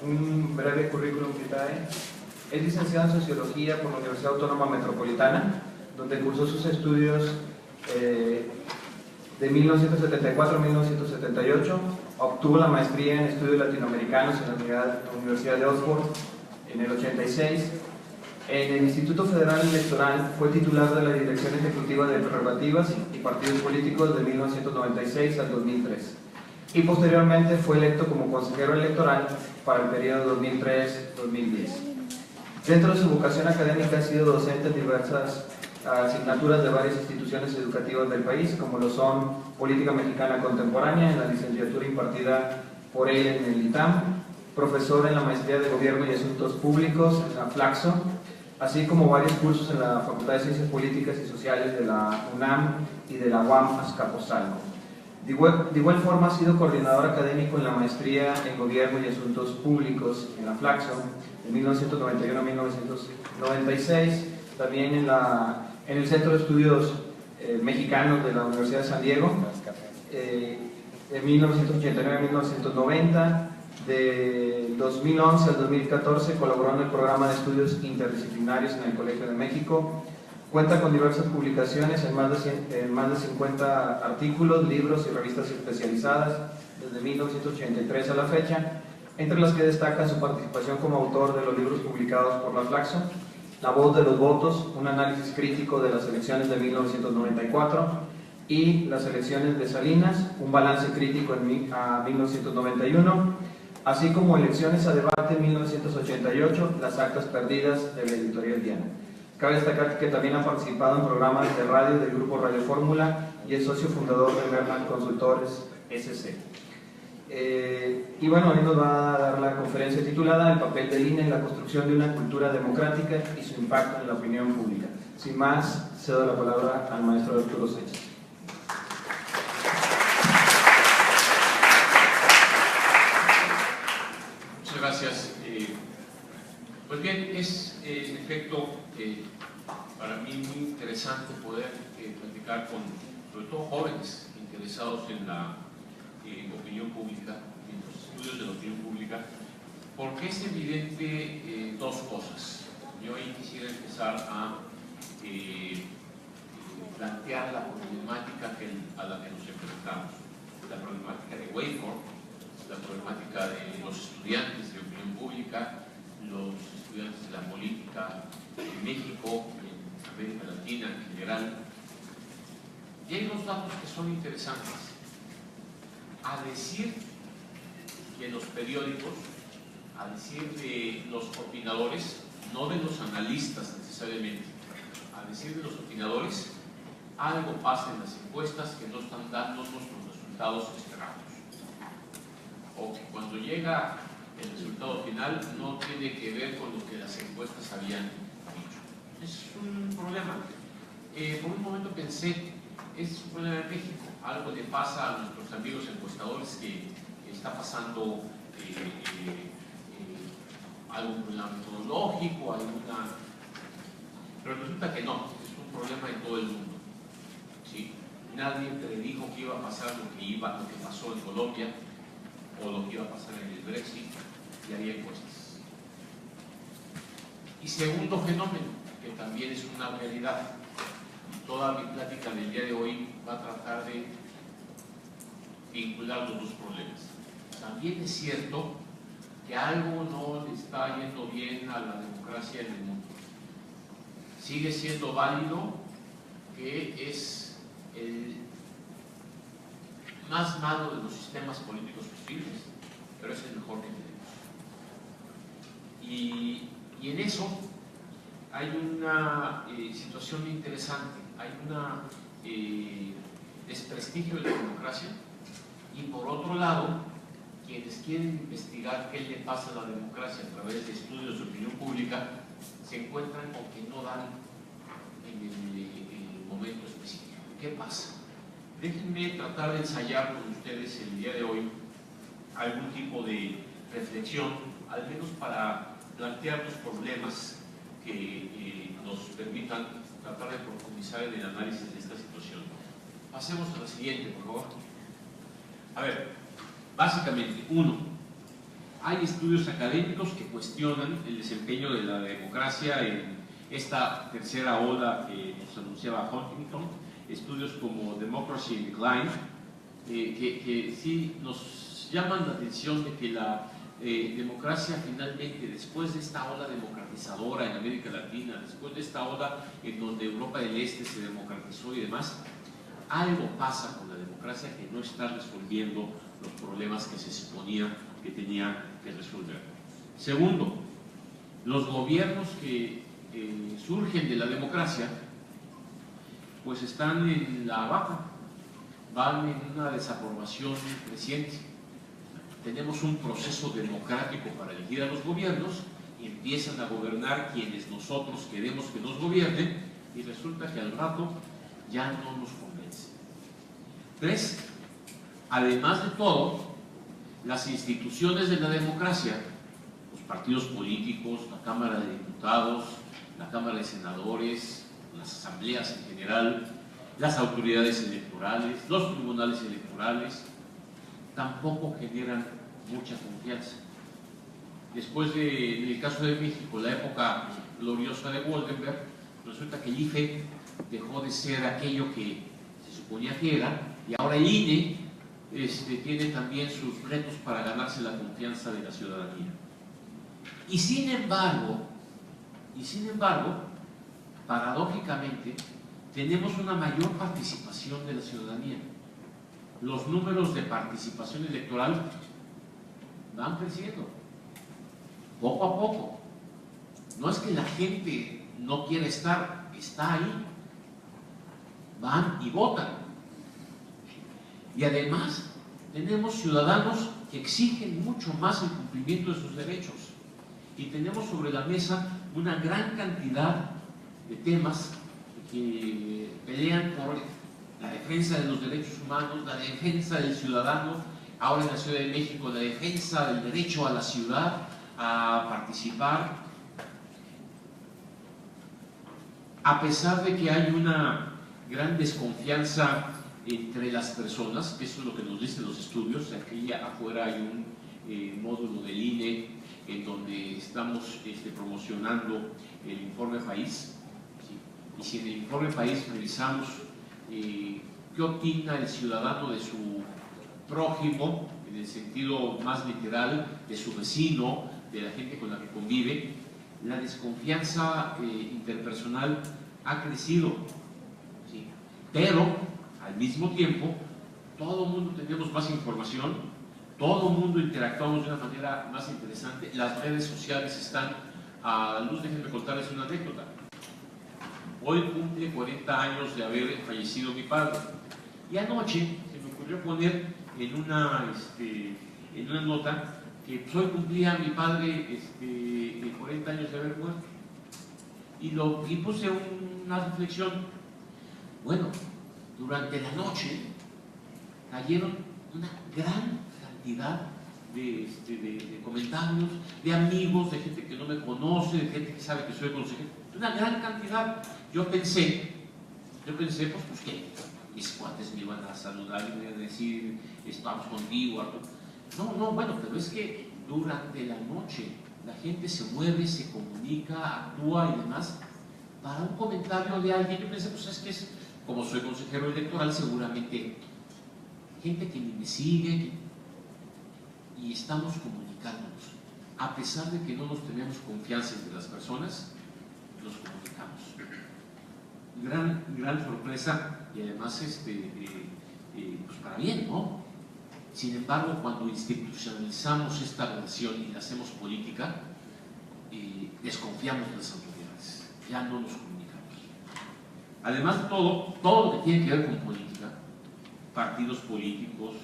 un breve currículum vitae. Es licenciado en Sociología por la Universidad Autónoma Metropolitana, donde cursó sus estudios de 1974 a 1978. Obtuvo la maestría en Estudios Latinoamericanos en la Universidad de Oxford en el 86. En el Instituto Federal Electoral fue titular de la Dirección Ejecutiva de Prerrogativas y Partidos Políticos de 1996 al 2003. Y posteriormente fue electo como consejero electoral para el periodo 2003-2010. Dentro de su vocación académica ha sido docente en diversas asignaturas de varias instituciones educativas del país, como lo son Política Mexicana Contemporánea en la licenciatura impartida por él en el ITAM, profesor en la Maestría de Gobierno y Asuntos Públicos en la Flaxo, así como varios cursos en la Facultad de Ciencias Políticas y Sociales de la UNAM y de la UAM Azcapotzalco. De igual forma ha sido coordinador académico en la Maestría en Gobierno y Asuntos Públicos en la Flaxo de 1991 a 1996, también en el Centro de Estudios Mexicanos de la Universidad de San Diego, de 1989 a 1990. De 2011 al 2014 colaboró en el programa de estudios interdisciplinarios en el Colegio de México. Cuenta con diversas publicaciones en más de 50 artículos, libros y revistas especializadas desde 1983 a la fecha, entre las que destaca su participación como autor de los libros publicados por la Flaxo: La voz de los votos, un análisis crítico de las elecciones de 1994, y las elecciones de Salinas, un balance crítico a 1991, así como Elecciones a debate en 1988, las actas perdidas de la editorial Diana. Cabe destacar que también ha participado en programas de radio del Grupo Radio Fórmula y es socio fundador de Merman Consultores SC. Y bueno, hoy nos va a dar la conferencia titulada El papel del INE en la construcción de una cultura democrática y su impacto en la opinión pública. Sin más, cedo la palabra al maestro Arturo Sánchez. Gracias. Pues bien, es en efecto para mí muy interesante poder platicar con, sobre todo, jóvenes interesados en la opinión pública, en los estudios de la opinión pública, porque es evidente dos cosas. Yo ahí quisiera empezar a plantear la problemática a la que nos enfrentamos, la problemática de Waveform, la problemática de los estudiantes de opinión pública, los estudiantes de la política en México, en América Latina en general. Y hay unos datos que son interesantes. A decir de los periódicos, a decir de los opinadores, no de los analistas necesariamente, a decir de los opinadores, algo pasa en las encuestas que no están dándonos los resultados esperados. O que cuando llega el resultado final no tiene que ver con lo que las encuestas habían dicho. Es un problema. Por un momento pensé, es un problema en México. Algo le pasa a nuestros amigos encuestadores que está pasando algún problema metodológico, pero resulta que no, es un problema en todo el mundo. ¿Sí? Nadie predijo que iba a pasar lo que pasó en Colombia, o lo que iba a pasar en el Brexit, y había encuestas. Y segundo fenómeno, que también es una realidad, y toda mi plática del día de hoy va a tratar de vincular los dos problemas. También es cierto que algo no le está yendo bien a la democracia en el mundo. Sigue siendo válido que es el más malo de los sistemas políticos posibles, pero es el mejor que tenemos. Y en eso hay una situación interesante, hay un desprestigio de la democracia, y por otro lado, quienes quieren investigar qué le pasa a la democracia a través de estudios de opinión pública se encuentran con que no dan en el momento específico. ¿Qué pasa? Déjenme tratar de ensayar con ustedes el día de hoy algún tipo de reflexión, al menos para plantear los problemas que nos permitan tratar de profundizar en el análisis de esta situación. Pasemos a la siguiente, por favor. A ver, básicamente, uno, hay estudios académicos que cuestionan el desempeño de la democracia en esta tercera ola que nos anunciaba Huntington, estudios como Democracy in Decline, que sí nos llaman la atención de que la democracia finalmente, después de esta ola democratizadora en América Latina, después de esta ola en donde Europa del Este se democratizó y demás, algo pasa con la democracia que no está resolviendo los problemas que se suponía que tenía que resolver. Segundo, los gobiernos que surgen de la democracia pues están en la baja, van en una desaprobación creciente. Tenemos un proceso democrático para elegir a los gobiernos y empiezan a gobernar quienes nosotros queremos que nos gobiernen y resulta que al rato ya no nos convence. Tres, además de todo, las instituciones de la democracia, los partidos políticos, la Cámara de Diputados, la Cámara de Senadores, las asambleas en general, las autoridades electorales, los tribunales electorales, tampoco generan mucha confianza. Después de, en el caso de México, la época gloriosa de Goldenberg, resulta que el IFE dejó de ser aquello que se suponía que era, y ahora el INE tiene también sus retos para ganarse la confianza de la ciudadanía. Y sin embargo, paradójicamente, tenemos una mayor participación de la ciudadanía. Los números de participación electoral van creciendo, poco a poco. No es que la gente no quiera estar, está ahí, van y votan. Y además tenemos ciudadanos que exigen mucho más el cumplimiento de sus derechos. Y tenemos sobre la mesa una gran cantidad de temas que pelean por la defensa de los derechos humanos, la defensa del ciudadano, ahora en la Ciudad de México, la defensa del derecho a la ciudad a participar, a pesar de que hay una gran desconfianza entre las personas, que eso es lo que nos dicen los estudios. Aquí afuera hay un módulo del INE en donde estamos promocionando el informe país, ¿sí? Y si en el informe país revisamos qué opina el ciudadano de su prójimo, en el sentido más literal, de su vecino, de la gente con la que convive, la desconfianza interpersonal ha crecido, ¿sí? Pero al mismo tiempo todo el mundo tenemos más información, todo el mundo interactuamos de una manera más interesante, las redes sociales están a la luz. Déjenme contarles una anécdota. Hoy cumple 40 años de haber fallecido mi padre y anoche se me ocurrió poner en una nota que pues, hoy cumplía mi padre 40 años de haber muerto y puse una reflexión. Bueno, durante la noche cayeron una gran cantidad de comentarios, de amigos, de gente que no me conoce, de gente que sabe que soy consejero, una gran cantidad. Yo pensé, pues que mis cuates me iban a saludar y me iban a decir, estamos contigo, Arturo. No, bueno, pero es que durante la noche la gente se mueve, se comunica, actúa y demás, para un comentario de alguien. Yo pensé, pues es que es, como soy consejero electoral, seguramente gente que ni me sigue, y estamos comunicándonos. A pesar de que no nos tenemos confianza entre las personas, nos comunicamos. Gran sorpresa, y además pues para bien, ¿no? Sin embargo, cuando institucionalizamos esta relación y la hacemos política, desconfiamos de las autoridades, ya no nos comunicamos. Además de todo lo que tiene que ver con política, partidos políticos,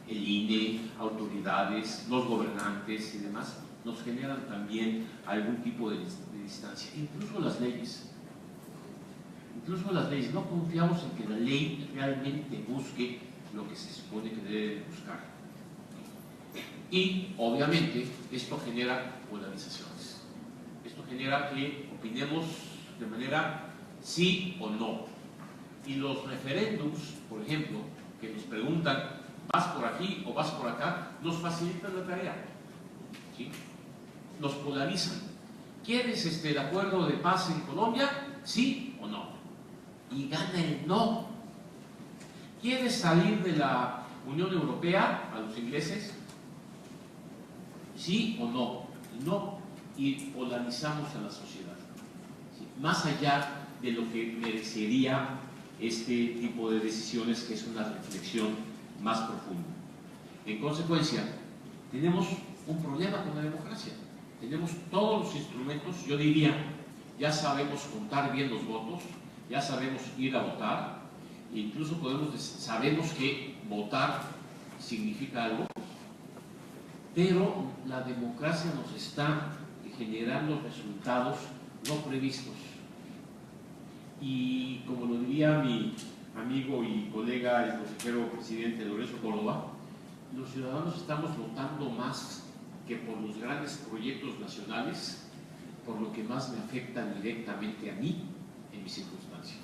el INE, autoridades, los gobernantes y demás, nos generan también algún tipo de distancia. Incluso las leyes, no confiamos en que la ley realmente busque lo que se supone que debe buscar. Y obviamente esto genera polarizaciones, esto genera que opinemos de manera sí o no. Y los referéndums, por ejemplo, que nos preguntan, ¿vas por aquí o vas por acá?, nos facilitan la tarea, ¿sí? nos polarizan. ¿Quieres el acuerdo de paz en Colombia? ¿Sí o no? Y gana el no. ¿Quieres salir de la Unión Europea a los ingleses? ¿Sí o no? No. Y polarizamos a la sociedad. ¿Sí? Más allá de lo que merecería este tipo de decisiones, que es una reflexión más profunda. En consecuencia, tenemos un problema con la democracia. Tenemos todos los instrumentos, yo diría, ya sabemos contar bien los votos, ya sabemos ir a votar, incluso sabemos que votar significa algo, pero la democracia nos está generando resultados no previstos. Y como lo diría mi amigo y colega, el consejero presidente Lorenzo Córdoba, los ciudadanos estamos votando más que por los grandes proyectos nacionales, por lo que más me afecta directamente a mí en mi circunstancia.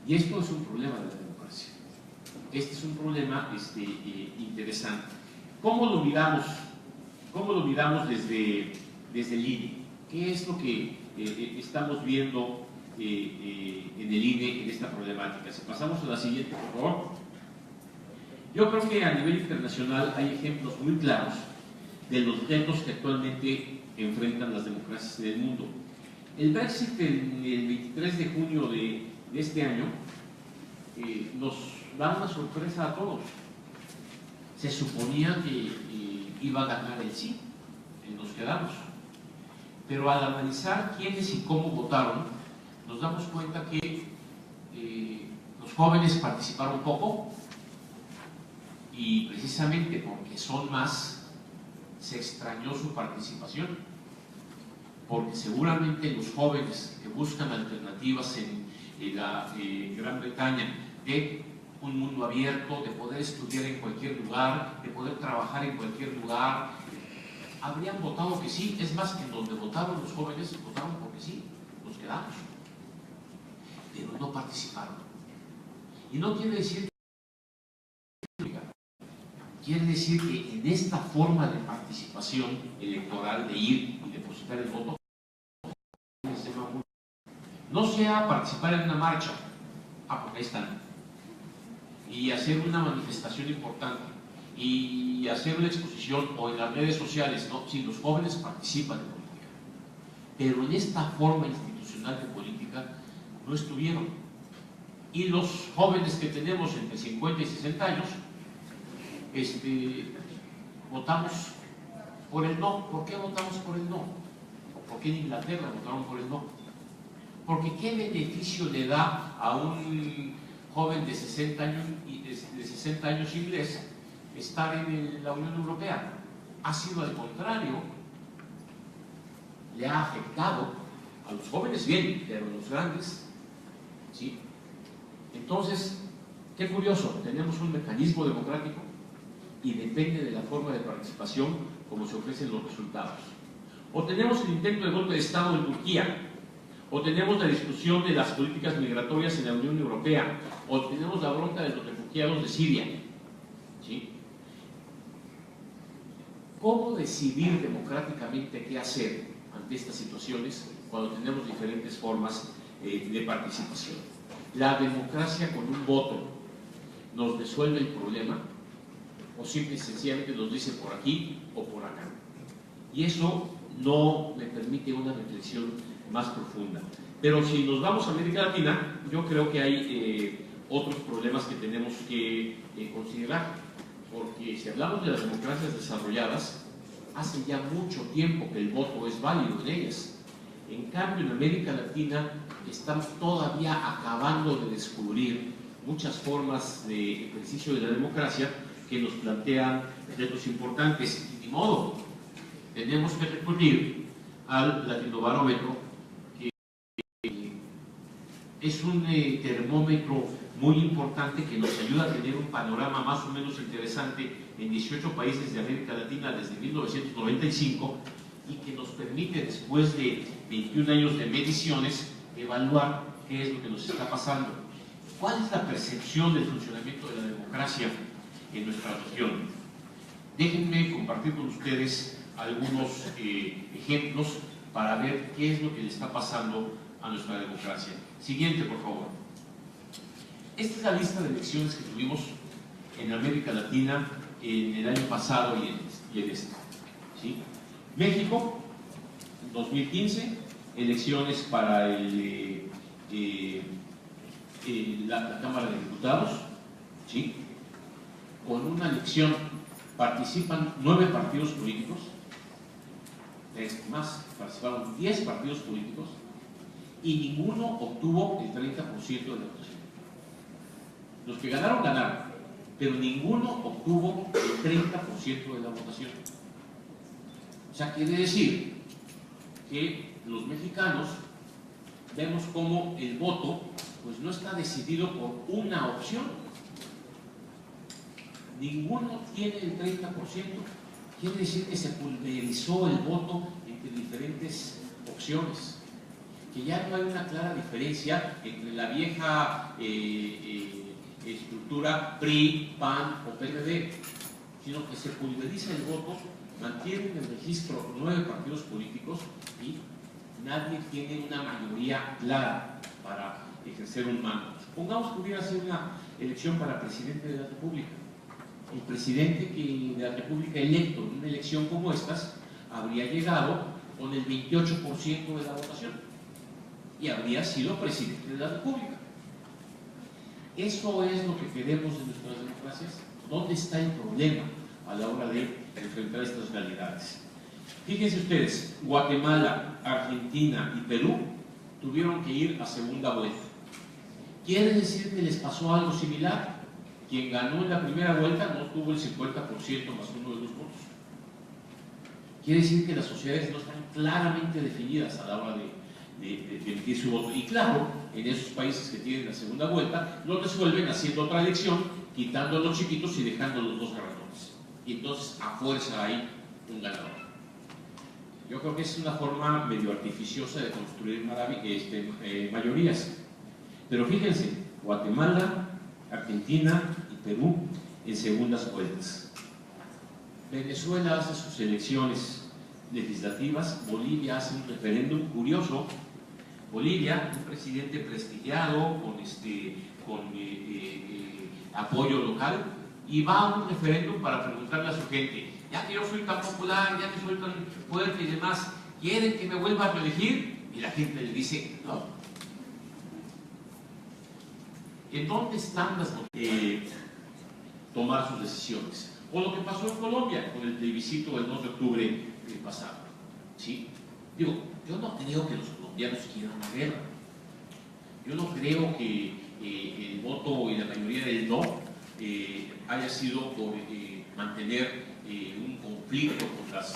Y esto es un problema de la democracia. Este es un problema interesante. ¿Cómo lo miramos? ¿Cómo lo miramos desde el INE? ¿Qué es lo que estamos viendo en el INE en esta problemática? Si pasamos a la siguiente, por favor. Yo creo que a nivel internacional hay ejemplos muy claros de los retos que actualmente enfrentan las democracias en el mundo. El Brexit, el 23 de junio de este año, nos da una sorpresa a todos. Se suponía que iba a ganar el sí, y nos quedamos. Pero al analizar quiénes y cómo votaron, nos damos cuenta que los jóvenes participaron poco, y precisamente porque son más, se extrañó su participación, porque seguramente los jóvenes que buscan alternativas en la Gran Bretaña, de un mundo abierto, de poder estudiar en cualquier lugar, de poder trabajar en cualquier lugar, habrían votado que sí. Es más, que donde votaron los jóvenes, votaron porque sí, nos quedamos, pero no participaron. Y no quiere decir que en esta forma de participación electoral, de ir y depositar el voto, no sea participar en una marcha, porque ahí están, y hacer una manifestación importante, y hacer una exposición, o en las redes sociales, ¿no? Si los jóvenes participan en política, pero en esta forma institucional de política no estuvieron. Y los jóvenes que tenemos entre 50 y 60 años, votamos por el no. ¿Por qué votamos por el no? ¿Por qué en Inglaterra votaron por el no? Porque ¿qué beneficio le da a un joven de 60 años inglés estar en la Unión Europea? Ha sido al contrario, le ha afectado a los jóvenes bien, pero a los grandes, ¿sí? Entonces, qué curioso, tenemos un mecanismo democrático y depende de la forma de participación como se ofrecen los resultados. O tenemos el intento de golpe de Estado en Turquía, o tenemos la discusión de las políticas migratorias en la Unión Europea, o tenemos la bronca de los refugiados de Siria, ¿sí? ¿Cómo decidir democráticamente qué hacer ante estas situaciones cuando tenemos diferentes formas de participación? ¿La democracia con un voto nos resuelve el problema? ¿O simple y sencillamente nos dice por aquí o por acá? Y eso no me permite una reflexión más profunda. Pero si nos vamos a América Latina, yo creo que hay otros problemas que tenemos que considerar, porque si hablamos de las democracias desarrolladas, hace ya mucho tiempo que el voto es válido en ellas. En cambio, en América Latina estamos todavía acabando de descubrir muchas formas de ejercicio de la democracia que nos plantean retos importantes. Y de modo, tenemos que recurrir al Latinobarómetro, que es un termómetro muy importante que nos ayuda a tener un panorama más o menos interesante en 18 países de América Latina desde 1995, y que nos permite, después de 21 años de mediciones, evaluar qué es lo que nos está pasando. ¿Cuál es la percepción del funcionamiento de la democracia en nuestra región? Déjenme compartir con ustedes algunos ejemplos para ver qué es lo que le está pasando a nuestra democracia. Siguiente, por favor. Esta es la lista de elecciones que tuvimos en América Latina en el año pasado y en este. ¿Sí? México, 2015, elecciones para la Cámara de Diputados, ¿sí? Con una elección participan 9 partidos políticos, participaron 10 partidos políticos y ninguno obtuvo el 30% de la votación. Los que ganaron, ganaron, pero ninguno obtuvo el 30% de la votación. O sea, quiere decir que los mexicanos vemos como el voto pues no está decidido por una opción. Ninguno tiene el 30%. Quiere decir que se pulverizó el voto entre diferentes opciones, que ya no hay una clara diferencia entre la vieja estructura PRI, PAN o PRD, sino que se pulveriza el voto, mantienen el registro 9 partidos políticos y nadie tiene una mayoría clara para ejercer un mando. Supongamos que hubiera sido una elección para presidente de la República. El presidente de la República electo en una elección como estas habría llegado con el 28% de la votación y habría sido presidente de la República. ¿Eso es lo que queremos de nuestras democracias? ¿Dónde está el problema a la hora de enfrentar estas realidades? Fíjense ustedes, Guatemala, Argentina y Perú tuvieron que ir a segunda vuelta. ¿Quiere decir que les pasó algo similar? Quien ganó en la primera vuelta no tuvo el 50% más uno de los votos. Quiere decir que las sociedades no están claramente definidas a la hora de emitir su voto. Y claro, en esos países que tienen la segunda vuelta, lo resuelven haciendo otra elección, quitando a los chiquitos y dejando a los dos ganadores. Y entonces a fuerza hay un ganador. Yo creo que es una forma medio artificiosa de construir mayorías. Pero fíjense, Guatemala, Argentina y Perú en segundas vueltas. Venezuela hace sus elecciones legislativas, Bolivia hace un referéndum curioso. Bolivia, un presidente prestigiado con apoyo local, y va a un referéndum para preguntarle a su gente: ya que yo soy tan popular, ya que soy tan fuerte y demás, ¿quieren que me vuelva a reelegir? Y la gente le dice no. ¿En dónde están las tomar sus decisiones? O lo que pasó en Colombia con el plebiscito del 2 de octubre pasado. ¿Sí? Digo, yo no creo que los colombianos quieran una guerra. Yo no creo que el voto y la mayoría del no haya sido por mantener un conflicto con las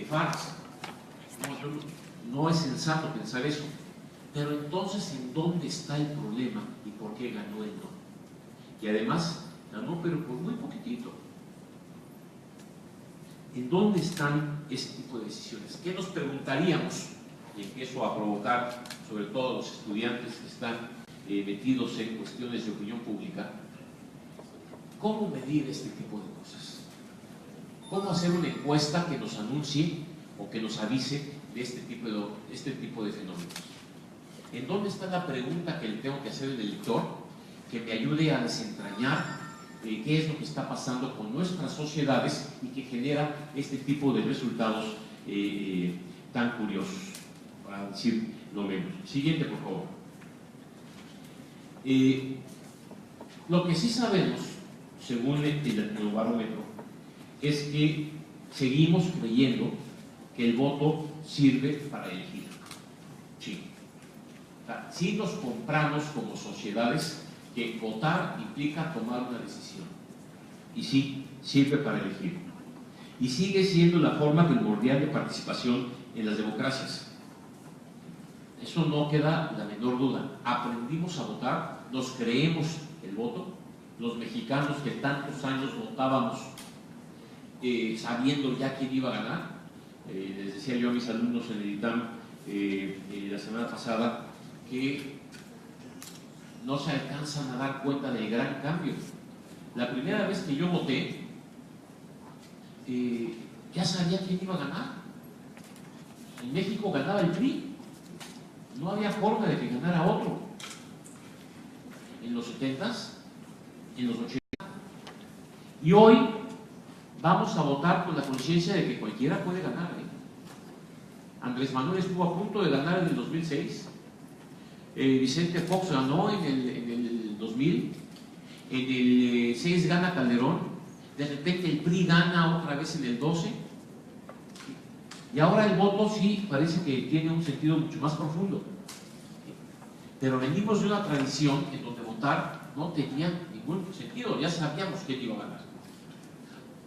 FARC. No es sensato pensar eso. Pero entonces, ¿en dónde está el problema y por qué ganó el no? Y además, ganó pero por muy poquitito. ¿En dónde están este tipo de decisiones? ¿Qué nos preguntaríamos? Y empiezo a provocar, sobre todo a los estudiantes que están metidos en cuestiones de opinión pública. ¿Cómo medir este tipo de cosas? ¿Cómo hacer una encuesta que nos anuncie o que nos avise de este tipo de fenómenos? ¿En dónde está la pregunta que le tengo que hacer al elector que me ayude a desentrañar qué es lo que está pasando con nuestras sociedades y que genera este tipo de resultados tan curiosos, para decir lo menos? Siguiente, por favor. Lo que sí sabemos, según el Eurobarómetro, es que seguimos creyendo que el voto sirve para elegir. Sí. Sí nos compramos como sociedades que votar implica tomar una decisión. Y sí, sirve para elegir. Y sigue siendo la forma primordial de participación en las democracias. Eso no queda la menor duda. Aprendimos a votar, nos creemos el voto. Los mexicanos que tantos años votábamos sabiendo ya quién iba a ganar. Les decía yo a mis alumnos en el ITAM la semana pasada que no se alcanzan a dar cuenta del gran cambio. La primera vez que yo voté, ya sabía quién iba a ganar. En México ganaba el PRI, no había forma de que ganara otro. En los 70s, en los 80s, y hoy vamos a votar con la conciencia de que cualquiera puede ganar. Andrés Manuel estuvo a punto de ganar en el 2006, Vicente Fox ganó en el 2000, en el 6 gana Calderón, de repente el PRI gana otra vez en el 12, y ahora el voto sí parece que tiene un sentido mucho más profundo. Pero venimos de una tradición en donde votar no tenía ningún sentido, ya sabíamos quién iba a ganar.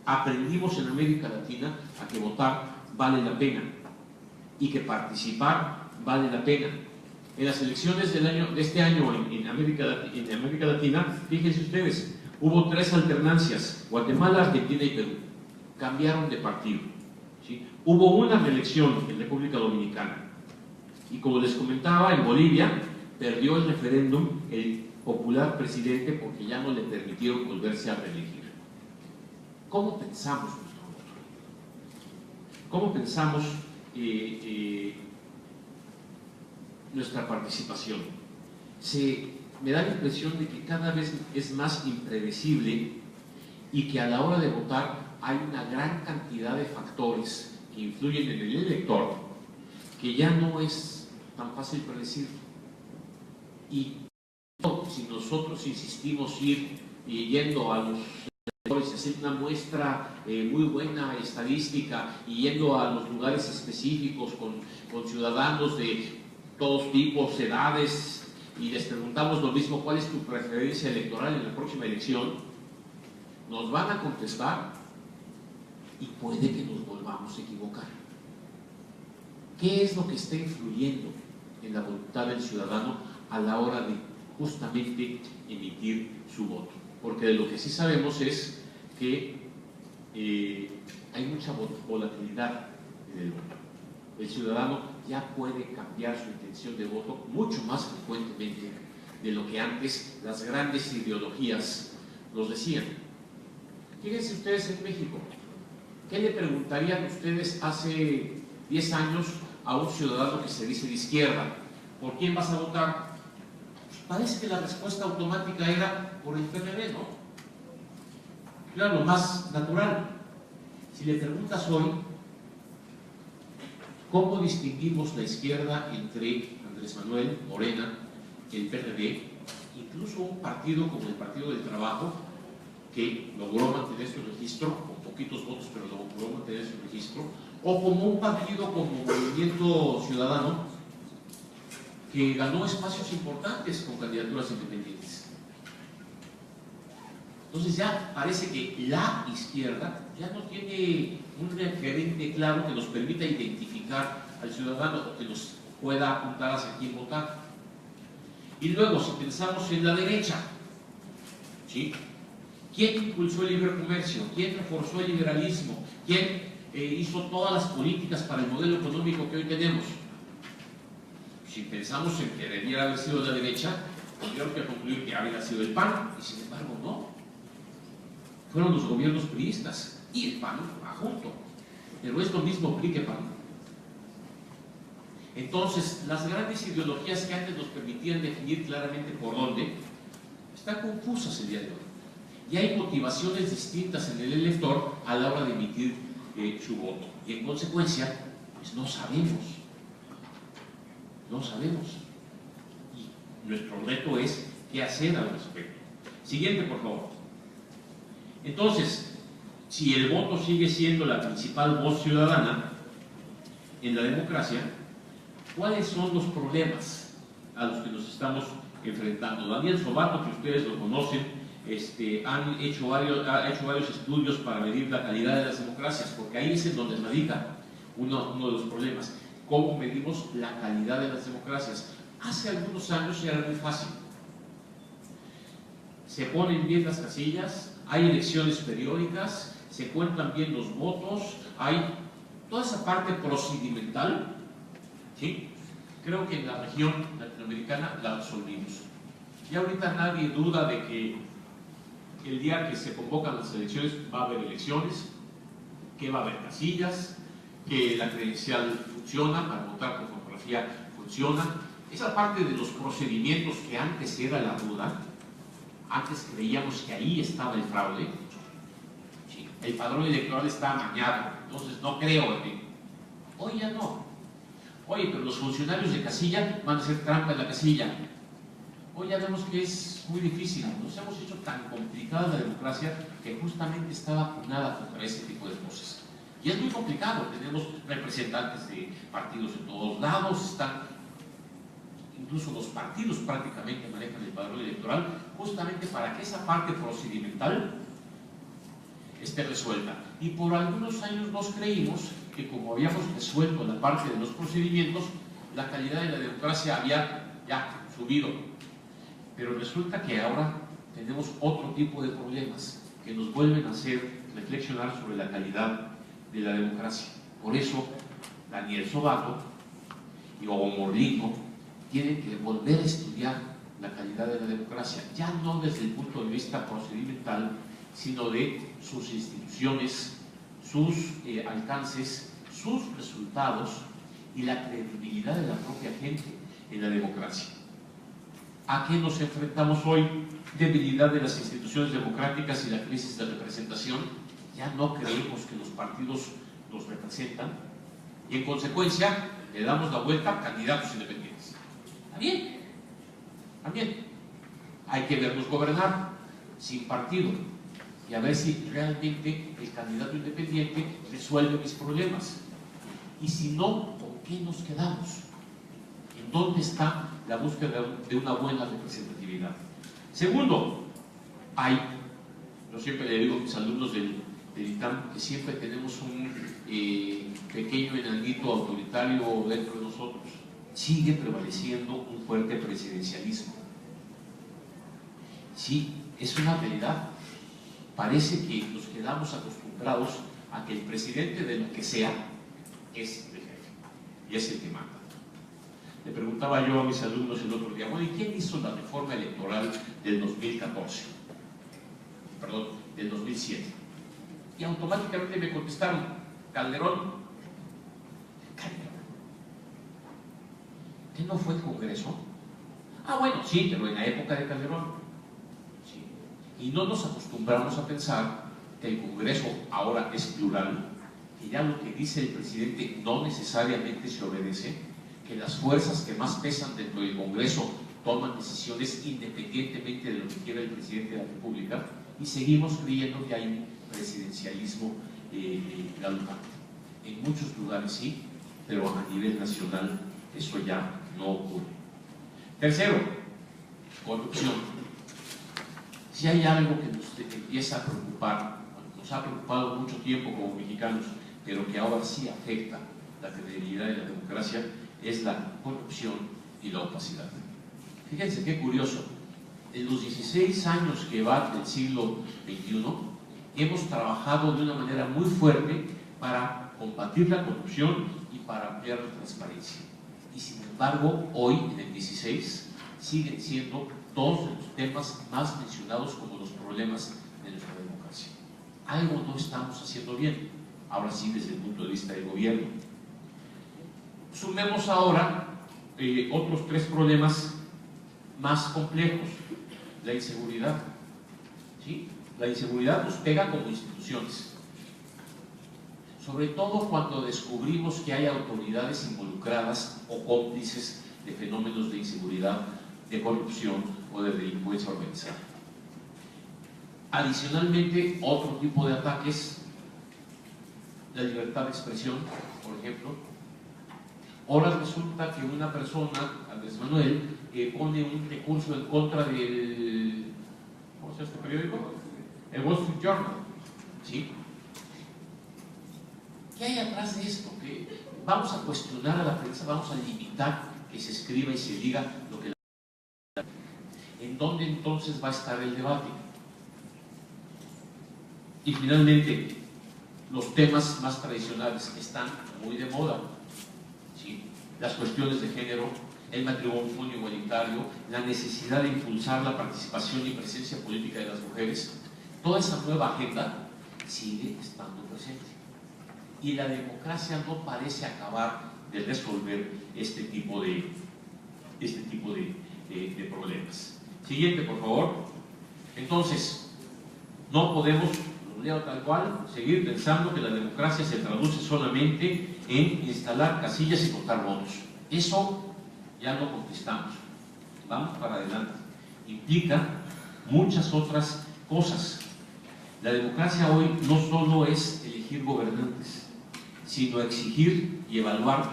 Aprendimos en América Latina a que votar vale la pena y que participar vale la pena. En las elecciones de este año en América Latina, fíjense ustedes, hubo 3 alternancias: Guatemala, Argentina y Perú. Cambiaron de partido, ¿sí? Hubo una reelección en República Dominicana. Y como les comentaba, en Bolivia perdió el referéndum el popular presidente porque ya no le permitieron volverse a reelegir. ¿Cómo pensamos nuestro voto? ¿Cómo pensamos nuestra participación? Me da la impresión de que cada vez es más impredecible y que a la hora de votar hay una gran cantidad de factores que influyen en el elector que ya no es tan fácil predecir. Y si nosotros insistimos yendo a los electores, hacer una muestra muy buena estadística y yendo a los lugares específicos con ciudadanos de todos tipos, edades, y les preguntamos lo mismo: ¿cuál es tu preferencia electoral en la próxima elección? Nos van a contestar y puede que nos volvamos a equivocar. ¿Qué es lo que está influyendo en la voluntad del ciudadano a la hora de justamente emitir su voto? Porque de lo que sí sabemos es que hay mucha volatilidad en el voto. El ciudadano ya puede cambiar su intención de voto mucho más frecuentemente de lo que antes las grandes ideologías nos decían. Fíjense ustedes en México, ¿qué le preguntarían ustedes hace 10 años a un ciudadano que se dice de izquierda? ¿Por quién vas a votar? Pues parece que la respuesta automática era por el PRD, ¿no? Era lo más natural. Si le preguntas hoy, ¿cómo distinguimos la izquierda entre Andrés Manuel, Morena, el PRD, incluso un partido como el Partido del Trabajo, que logró mantener su registro, con poquitos votos, pero logró mantener su registro, o como un partido como Movimiento Ciudadano, que ganó espacios importantes con candidaturas independientes? Entonces ya parece que la izquierda ya no tiene un referente claro que nos permita identificar al ciudadano o que nos pueda apuntar hacia quién votar. Y luego, si pensamos en la derecha, ¿sí? ¿Quién impulsó el libre comercio? ¿Quién reforzó el liberalismo? ¿Quién hizo todas las políticas para el modelo económico que hoy tenemos? Si pensamos en que debiera haber sido la derecha, tendríamos que concluir que habría sido el PAN, y sin embargo no. Fueron los gobiernos priistas y el PAN va junto, pero es lo mismo PRI que PAN. Entonces, las grandes ideologías que antes nos permitían definir claramente por dónde, están confusas el día de hoy. Y hay motivaciones distintas en el elector a la hora de emitir su voto. Y en consecuencia, pues no sabemos. No sabemos. Y nuestro reto es qué hacer al respecto. Siguiente, por favor. Entonces, si el voto sigue siendo la principal voz ciudadana en la democracia, ¿cuáles son los problemas a los que nos estamos enfrentando? Daniel Sobato, que ustedes lo conocen, ha hecho varios estudios para medir la calidad de las democracias, porque ahí es en donde radica uno de los problemas. ¿Cómo medimos la calidad de las democracias? Hace algunos años era muy fácil. Se ponen bien las casillas, hay elecciones periódicas, se cuentan bien los votos, hay toda esa parte procedimental, ¿sí? Creo que en la región latinoamericana la resolvimos. Y ahorita nadie duda de que el día que se convocan las elecciones va a haber elecciones, que va a haber casillas, que la credencial funciona, para votar con fotografía funciona. Esa parte de los procedimientos que antes era la duda, antes creíamos que ahí estaba el fraude, sí, el padrón electoral está amañado, entonces no creo en él. Hoy ya no. Oye, pero los funcionarios de casilla van a hacer trampa en la casilla. Hoy ya vemos que es muy difícil. Nos hemos hecho tan complicada la democracia que justamente está vacunada contra ese tipo de cosas. Y es muy complicado. Tenemos representantes de partidos de todos lados, incluso los partidos prácticamente manejan el padrón electoral, justamente para que esa parte procedimental esté resuelta. Y por algunos años nos creímos que como habíamos resuelto la parte de los procedimientos, la calidad de la democracia había ya subido. Pero resulta que ahora tenemos otro tipo de problemas que nos vuelven a hacer reflexionar sobre la calidad de la democracia. Por eso, Daniel Sobato y Hugo Morlico tienen que volver a estudiar la calidad de la democracia, ya no desde el punto de vista procedimental, sino de sus instituciones, sus alcances, sus resultados y la credibilidad de la propia gente en la democracia. ¿A qué nos enfrentamos hoy? Debilidad de las instituciones democráticas y la crisis de representación. Ya no creemos que los partidos nos representan y en consecuencia le damos la vuelta a candidatos independientes. ¿Está bien? También hay que vernos gobernar sin partido y a ver si realmente el candidato independiente resuelve mis problemas. Y si no, ¿con qué nos quedamos? ¿En dónde está la búsqueda de una buena representatividad? Segundo, yo siempre le digo a mis alumnos del ITAM que siempre tenemos un pequeño enanito autoritario dentro de nosotros. Sigue prevaleciendo un fuerte presidencialismo. Sí, es una realidad. Parece que nos quedamos acostumbrados a que el presidente de lo que sea es el jefe y es el que manda. Le preguntaba yo a mis alumnos el otro día, bueno, ¿y quién hizo la reforma electoral del 2014? Perdón, del 2007. Y automáticamente me contestaron, Calderón. ¿Qué no fue el Congreso? Ah, bueno, sí, pero en la época de Calderón. Sí. Y no nos acostumbramos a pensar que el Congreso ahora es plural, que ya lo que dice el presidente no necesariamente se obedece, que las fuerzas que más pesan dentro del Congreso toman decisiones independientemente de lo que quiera el presidente de la República, y seguimos creyendo que hay un presidencialismo galopante. En muchos lugares sí, pero a nivel nacional eso ya no ocurre. Tercero, corrupción. Si hay algo que nos empieza a preocupar, nos ha preocupado mucho tiempo como mexicanos, pero que ahora sí afecta la credibilidad de la democracia, es la corrupción y la opacidad. Fíjense qué curioso, en los 16 años que va del siglo XXI, hemos trabajado de una manera muy fuerte para combatir la corrupción y para ampliar la transparencia. Y sin embargo, hoy, en el 16, siguen siendo dos de los temas más mencionados como los problemas de nuestra democracia. Algo no estamos haciendo bien, ahora sí desde el punto de vista del gobierno. Sumemos ahora otros tres problemas más complejos. La inseguridad. ¿Sí? La inseguridad nos pega como instituciones. Sobre todo cuando descubrimos que hay autoridades involucradas o cómplices de fenómenos de inseguridad, de corrupción o de delincuencia organizada. Adicionalmente, otro tipo de ataques, la libertad de expresión, por ejemplo. Ahora resulta que una persona, Andrés Manuel, pone un recurso en contra del, ¿cómo se llama este periódico? El Wall Street Journal, ¿sí? ¿Qué hay atrás de esto? Que vamos a cuestionar a la prensa, vamos a limitar que se escriba y se diga lo que la... ¿En dónde entonces va a estar el debate? Y finalmente, los temas más tradicionales que están muy de moda, ¿sí? Las cuestiones de género, el matrimonio igualitario, la necesidad de impulsar la participación y presencia política de las mujeres, toda esa nueva agenda sigue estando presente. y la democracia no parece acabar de resolver este tipo de problemas. Siguiente, por favor. Entonces, no podemos, lo leo tal cual, seguir pensando que la democracia se traduce solamente en instalar casillas y contar votos. Eso ya lo conquistamos. Vamos para adelante. Implica muchas otras cosas. La democracia hoy no solo es elegir gobernantes, sino exigir y evaluar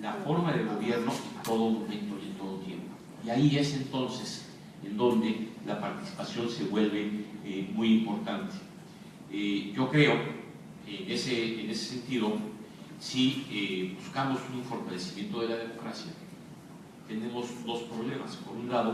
la forma de gobierno en todo momento y en todo tiempo. Y ahí es entonces en donde la participación se vuelve muy importante. Yo creo, en ese sentido, si buscamos un fortalecimiento de la democracia, tenemos dos problemas. Por un lado,